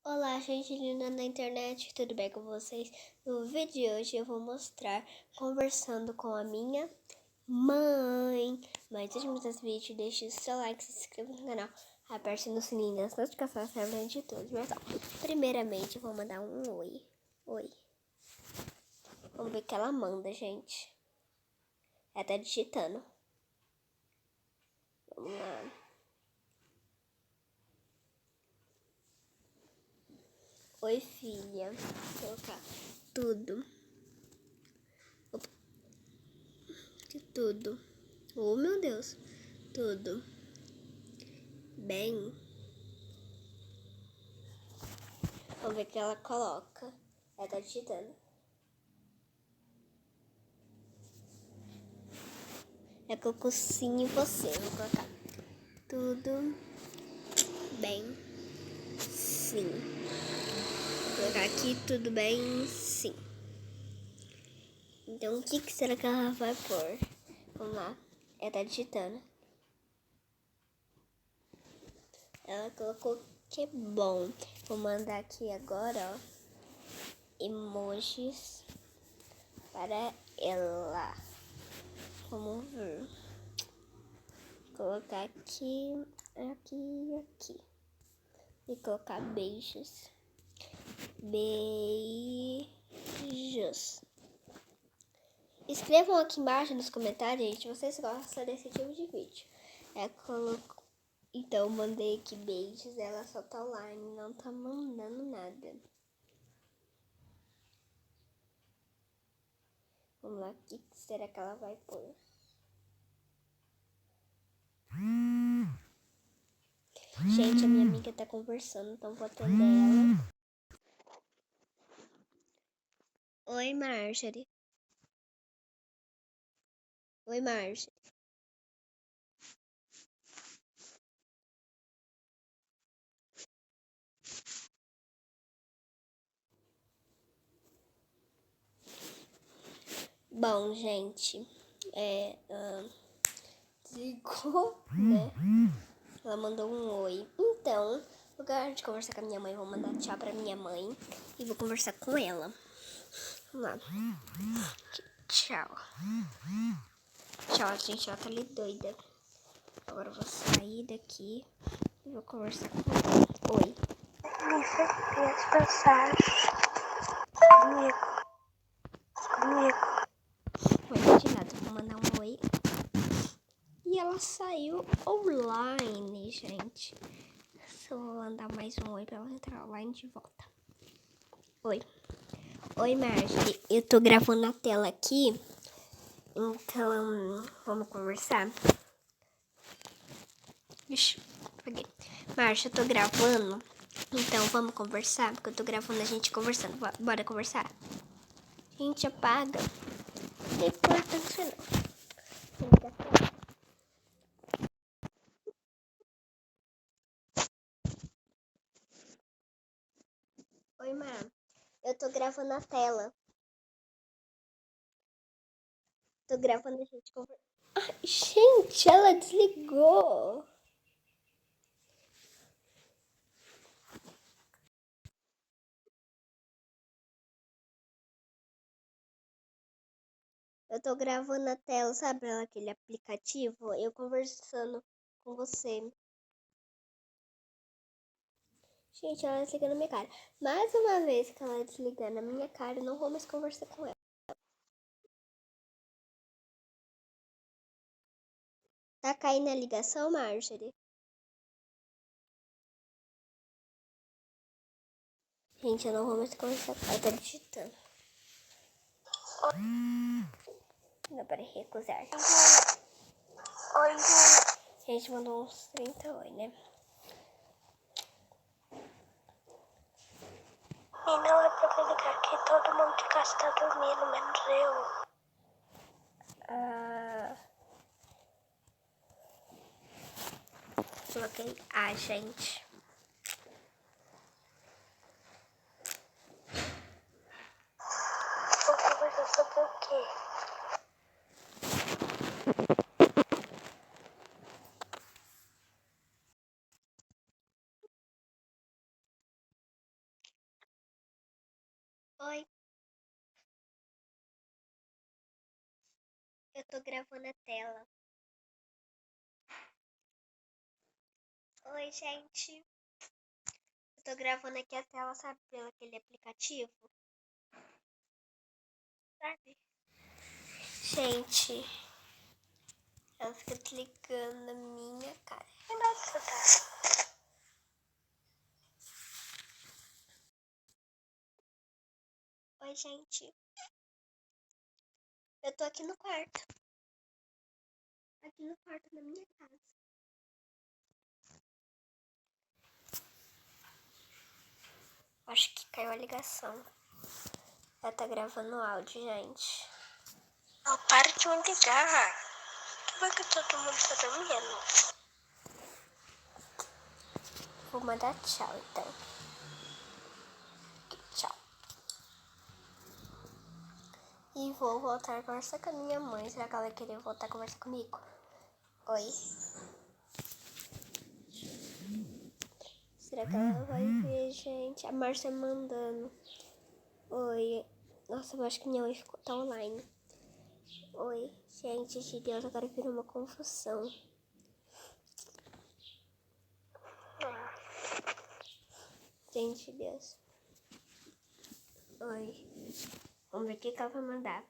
Olá, gente linda da internet, tudo bem com vocês? No vídeo de hoje eu vou mostrar conversando com a minha mãe. Mas antes de começar esse vídeo, deixe o seu like, se inscreva no canal, aperte no sininho das notificações para frente de todos. Mas ó, primeiramente eu vou mandar um oi. Oi. Vamos ver o que ela manda, gente. Ela tá digitando. Vamos lá. Oi, filha. Vou colocar tudo. De tudo. Oh, meu Deus. Tudo bem. Vamos ver o que ela coloca. Ela tá digitando. É colocou sim em você. Vou colocar tudo bem. Sim. Vou colocar aqui tudo bem. Sim. Então o que será que ela vai pôr? Vamos lá. Ela tá digitando. Ela colocou que bom. Vou mandar aqui agora, ó, emojis para ela. Vamos ver. Vou colocar aqui, aqui. E colocar beijos. Beijos. Escrevam aqui embaixo nos comentários, gente, se vocês gostam desse tipo de vídeo. Então, mandei aqui beijos, ela só tá online, não tá mandando nada. Vamos lá, o que será que ela vai pôr? Gente, a minha amiga tá conversando, então vou atender ela. Oi, Marjorie. Oi, Marjorie. Bom, gente, desligou, né? Ela mandou um oi. Então, no lugar de conversar com a minha mãe, eu vou mandar tchau pra minha mãe e vou conversar com ela. Vamos lá. Tchau. Tchau, gente. Ela tá ali doida. Agora eu vou sair daqui e vou conversar com ela. Oi. Me fez pensar comigo. Oi, de nada. Vou mandar um oi. E ela saiu online, gente. Só vou mandar mais um oi pra ela entrar online de volta. Oi. Oi, Marjorie. Eu tô gravando na tela aqui. Então, vamos conversar? Ixi, peguei. Marcia, eu tô gravando. Então, vamos conversar? Porque eu tô gravando a gente conversando. Bora conversar? Gente, apaga. Não tem importância, não. Oi, Mar. Eu tô gravando a tela. Tô gravando a gente conversando. Ai, gente, ela desligou. Eu tô gravando a tela, sabe aquele aplicativo? Eu conversando com você. Gente, ela desligando na minha cara. Mais uma vez que ela desligar na minha cara, eu não vou mais conversar com ela. Tá caindo a ligação, Marjorie? Gente, eu não vou mais conversar com ela. Tá digitando. Não, peraí, recusar. Oi. Gente, mandou uns 30 oi, né? E não é pra me ligar que todo mundo de casa tá dormindo, menos eu. Coloquei gente. Vou conversar sobre o quê? Oi. Eu tô gravando a tela. Oi, gente. Eu tô gravando aqui a tela, sabe, pelo aquele aplicativo? Sabe? Gente, ela fica clicando na minha cara. Nossa, tá. Oi, gente. Eu tô aqui no quarto. Aqui no quarto da minha casa. Acho que caiu a ligação. Ela tá gravando áudio, gente. Não, para de me ligar. Que vai que todo mundo tá dormindo? Vou mandar tchau, então. Tchau. E vou voltar a conversar com a minha mãe. Será que ela vai querer voltar a conversar comigo? Oi? Será que ela vai ver, gente? A Márcia mandando. Oi. Nossa, eu acho que minha mãe tá online. Oi, gente de Deus, agora virou uma confusão. Gente de Deus. Oi. Vamos ver o que ela vai mandar.